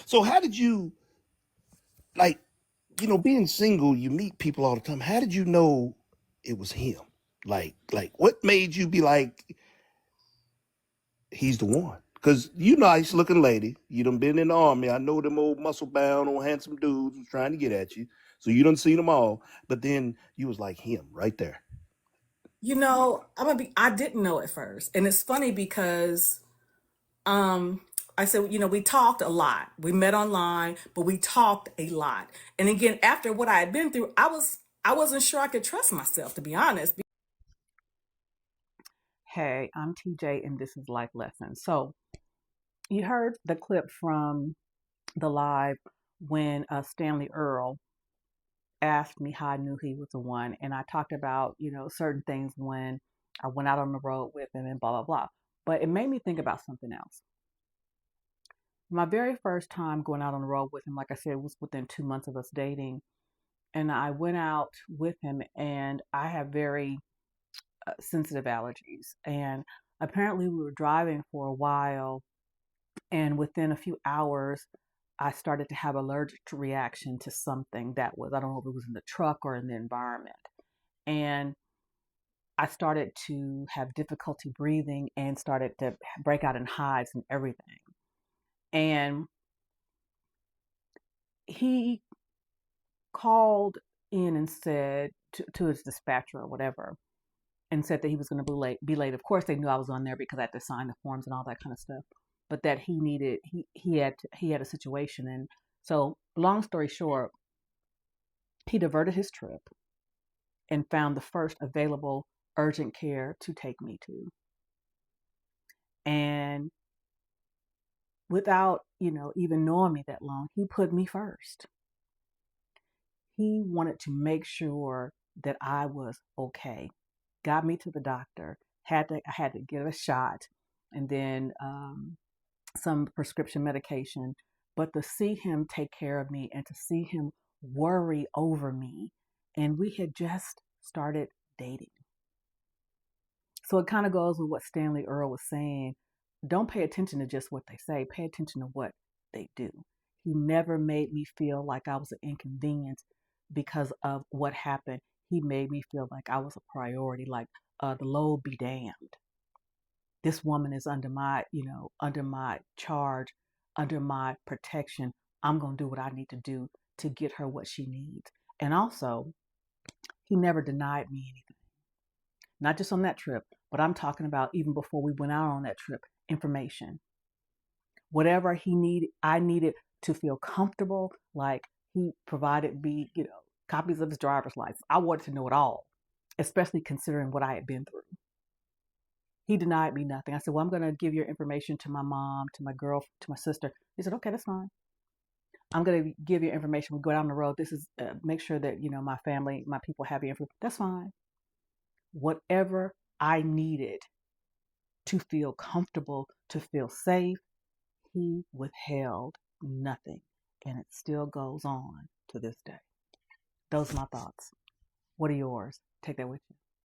So how did you like, being single, you meet people all the time. How did you know it was him? Like what made you be like, he's the one? Cause you nice looking lady. You done been in the army. I know them old muscle bound, old handsome dudes was trying to get at you. So you done seen them all. But then you was like him right there. I didn't know at first. And it's funny because um I said, we talked a lot. We met online, but we talked a lot. And again, after what I had been through, I wasn't sure I could trust myself, to be honest. Hey, I'm TJ, and this is Life Lessons. So, you heard the clip from the live when Stanley Earl asked me how I knew he was the one, and I talked about, certain things when I went out on the road with him and blah, blah, blah. But it made me think about something else. My very first time going out on the road with him, like I said, was within 2 months of us dating. And I went out with him, and I have very sensitive allergies. And apparently, we were driving for a while, and within a few hours, I started to have allergic reaction to something that was, I don't know if it was in the truck or in the environment. And I started to have difficulty breathing and started to break out in hives and everything. And he called in and said to his dispatcher or whatever, and said that he was going to be late. Of course, they knew I was on there because I had to sign the forms and all that kind of stuff. But that he had a situation, and so long story short, he diverted his trip and found the first available urgent care to take me to. And without, even knowing me that long, he put me first. He wanted to make sure that I was okay. Got me to the doctor. I had to get a shot, and then some prescription medication. But to see him take care of me and to see him worry over me, and we had just started dating. So it kind of goes with what Stanley Earl was saying. Don't pay attention to just what they say, pay attention to what they do. He never made me feel like I was an inconvenience because of what happened. He made me feel like I was a priority, like the Lord be damned. This woman is under my charge, under my protection. I'm going to do what I need to do to get her what she needs. And also, he never denied me anything. Not just on that trip, but I'm talking about even before we went out on that trip, information. Whatever he needed, I needed to feel comfortable. Like he provided me, copies of his driver's license. I wanted to know it all, especially considering what I had been through. He denied me nothing. I said, well, I'm going to give your information to my mom, to my girl, to my sister. He said, okay, that's fine. I'm going to give your information. We go down the road. This is, make sure that, my family, my people have your information. That's fine. Whatever I needed to feel comfortable, to feel safe, he withheld nothing. And it still goes on to this day. Those are my thoughts. What are yours? Take that with you.